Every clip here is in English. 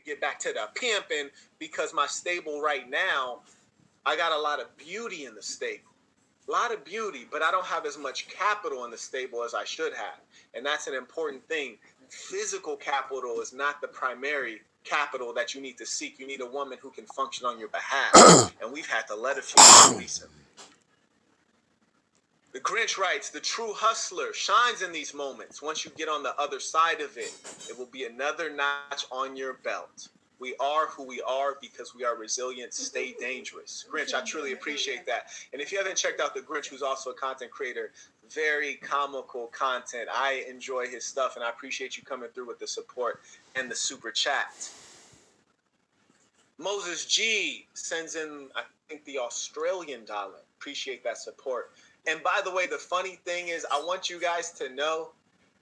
get back to the pimping, because my stable right now, I got a lot of beauty in the stable. A lot of beauty, but I don't have as much capital in the stable as I should have. And that's an important thing. Physical capital is not the primary capital that you need to seek. You need a woman who can function on your behalf. And we've had to let a few recently. The Grinch writes, the true hustler shines in these moments. Once you get on the other side of it, it will be another notch on your belt. We are who we are because we are resilient. Stay dangerous. Grinch, I truly appreciate that. And if you haven't checked out the Grinch, who's also a content creator, very comical content. I enjoy his stuff, and I appreciate you coming through with the support and the super chat. Moses G sends in, I think, the Australian dollar. Appreciate that support. And by the way, the funny thing is, I want you guys to know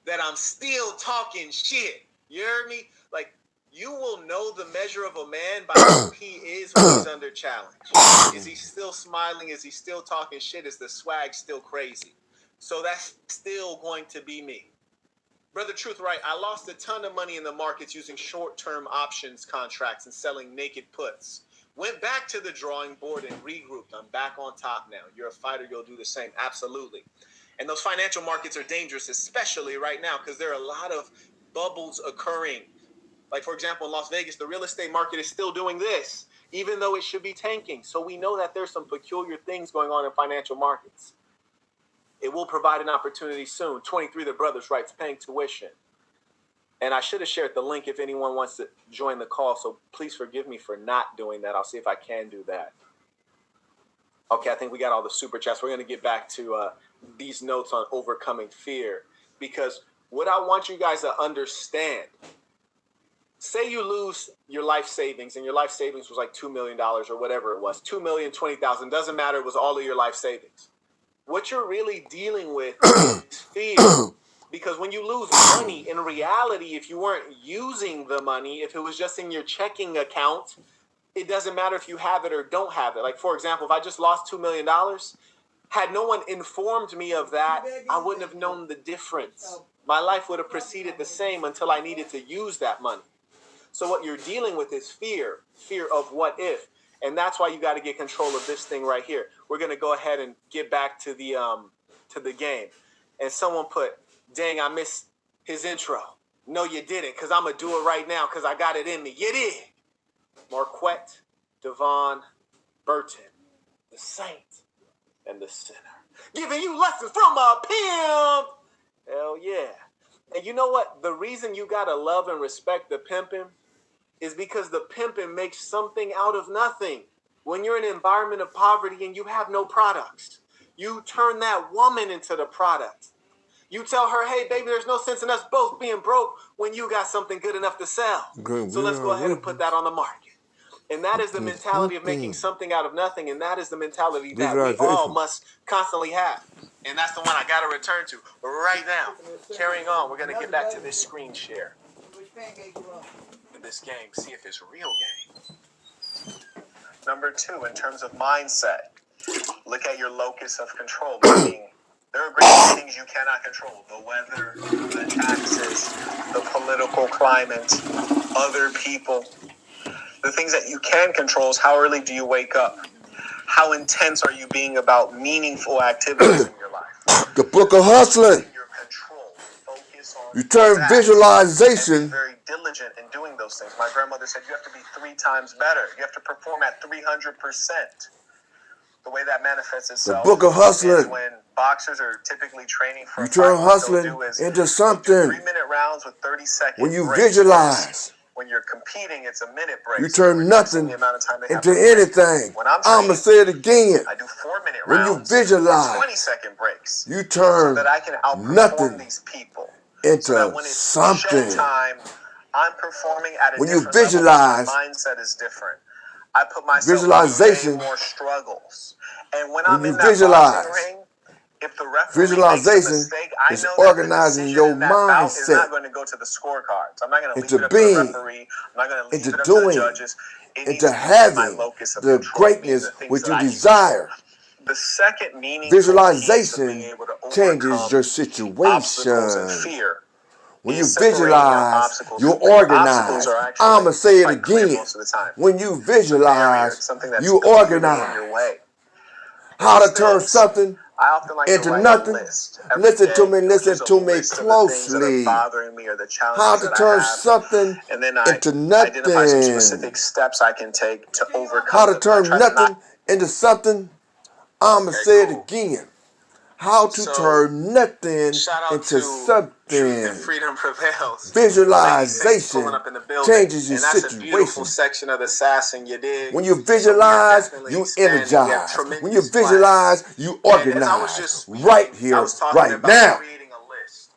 that I'm still talking shit. You heard me? Like, you will know the measure of a man by who he is when he's under challenge. Is he still smiling? Is he still talking shit? Is the swag still crazy? So that's still going to be me. Brother Truth, right? I lost a ton of money in the markets using short-term options contracts and selling naked puts. Went back to the drawing board and regrouped. I'm back on top now. You're a fighter. You'll do the same. Absolutely. And those financial markets are dangerous, especially right now, because there are a lot of bubbles occurring. Like, for example, in Las Vegas, the real estate market is still doing this, even though it should be tanking. So we know that there's some peculiar things going on in financial markets. It will provide an opportunity soon. 23 The Brothers writes, paying tuition. And I should have shared the link if anyone wants to join the call, so please forgive me for not doing that. I'll see if I can do that. Okay, I think we got all the super chats. We're going to get back to these notes on overcoming fear, because what I want you guys to understand, say you lose your life savings, and your life savings was like $2 million or whatever it was, $2,020,000, doesn't matter, it was all of your life savings. What you're really dealing with is fear. Because when you lose money, in reality, if you weren't using the money, if it was just in your checking account, it doesn't matter if you have it or don't have it. Like, for example, if I just lost $2 million, had no one informed me of that, I wouldn't have known the difference. My life would have proceeded the same until I needed to use that money. So what you're dealing with is fear of what if. And that's why you got to get control of this thing right here. We're going to go ahead and get back to the game. And someone put, dang, I missed his intro. No, you didn't, because I'm going to do it right now because I got it in me. You did. Marquette, Devon, Burton, the saint and the sinner. Giving you lessons from a pimp. Hell yeah. And you know what? The reason you got to love and respect the pimping is because the pimping makes something out of nothing. When you're in an environment of poverty and you have no products, you turn that woman into the product. You tell her, hey, baby, there's no sense in us both being broke when you got something good enough to sell. So let's go ahead and put that on the market. And that is the mentality of making something out of nothing. And that is the mentality that we all must constantly have. And that's the one I got to return to right now. Carrying on, we're going to get back to this screen share. In this game, see if it's a real game. Number 2, in terms of mindset, look at your locus of control, meaning there are great things you cannot control. The weather, the taxes, the political climate, other people. The things that you can control is how early do you wake up? How intense are you being about meaningful activities in your life? The book of hustling. Your control. Focus on you turn that. Visualization. And be very diligent in doing those things. My grandmother said you have to be 3 times better. You have to perform at 300%. The way that manifests itself. The book of hustling. Is when boxers are typically training for you turn hustling into something. 3-minute rounds with 30 seconds. When you visualize. When you're competing, it's a minute break. You turn nothing into anything. When I'm going to say it again. I do 4-minute when rounds. You visualize. 20-second breaks. You turn so that I can nothing these people. into so that when it's something. Showtime, I'm performing at a when different you visualize, level. My mindset is different. I put myself visualization, through more struggles. And when I'm in that visualize, ring, if the referee visualization makes a mistake, I is know organizing that your mindset is not mindset going to go to the scorecards. I'm not going to leave into it up being, to the referee. I'm not going to leave into it up doing, to the judges. into having the greatness which you desire. The second meaning visualization changes your situation. Fear. When you is separating visualize, obstacles you from things. Obstacles organize. are actually I'ma say it quite clear again. most of the time. When you It's a barrier. visualize, It's something that's you clearly in your organize. way. How to These turn things, something I often like to into write a nothing. list every Listen to day, me, which listen is a to me list of the things that are closely. bothering me or the How challenges to that I turn have. something And then I into identify some nothing. specific steps I can take to overcome How to them. I turn try to not. nothing into something. I'ma Okay, say it cool. again. How to So, turn nothing shout out into to Truth something. and Freedom Prevails. Lady Faith pulling Visualization up in the building. changes your And that's a beautiful situation. section of the Sassing, you dig? When you So we are visualize, definitely you expanding. We have energize. When you tremendous plans. visualize, you And as I was organize. just speaking, Right I here, was talking right about now. creating a list.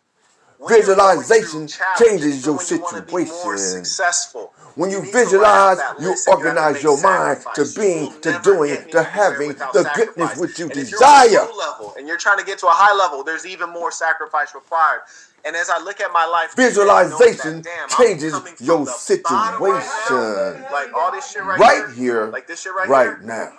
When you're going through Visualization challenges, changes even your when you want to be more situation. successful, When you you need to write out visualize, that you list and you have to organize make your mind to sacrifice. You being, will to never doing, get to anywhere having without the goodness sacrifice. which you And if you're on a desire. low level and you're trying to get to a high level, there's even more sacrifice required. And as I look at my life today, knowing that, Visualization damn, I'm changes coming from your the bottom right situation. now, like all this shit Right here, like this shit right right here, now.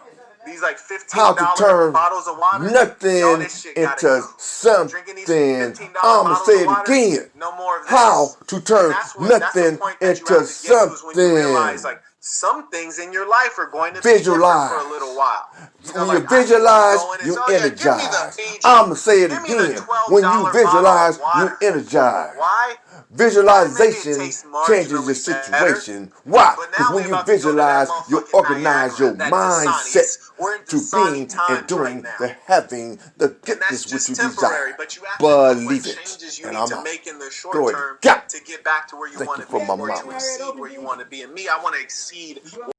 these like How to $15 turn bottles of water, y'all, nothing this shit gotta into go. Drinking these something. $15 I'ma bottles say of it water, again. no more of this. How to And turn that's the nothing point that you into have to get to, is when you realize something. like some things in your life are going to be different for a little Visualize. while. You know, When like you I can keep visualize, going and you say, oh yeah, give me the energize. Fiji, I'ma say it give me the again. $12 When you bottle visualize, of you water. energize. Why? Maybe it Visualization tastes changes your marginally better. situation. Why? But Because now we when you about to go to that visualize, you motherfucking organize your Niagara, that mindset Dasani. We're in to Dasani being and times right doing now. the having the And that's goodness which just you temporary, desire. but you have to know what Believe it. changes you And need I'm to out. make in the short Go ahead. term Yeah. to get back to where you Thank want you to for be, my or to mama. exceed where you want to be. And me, I want to exceed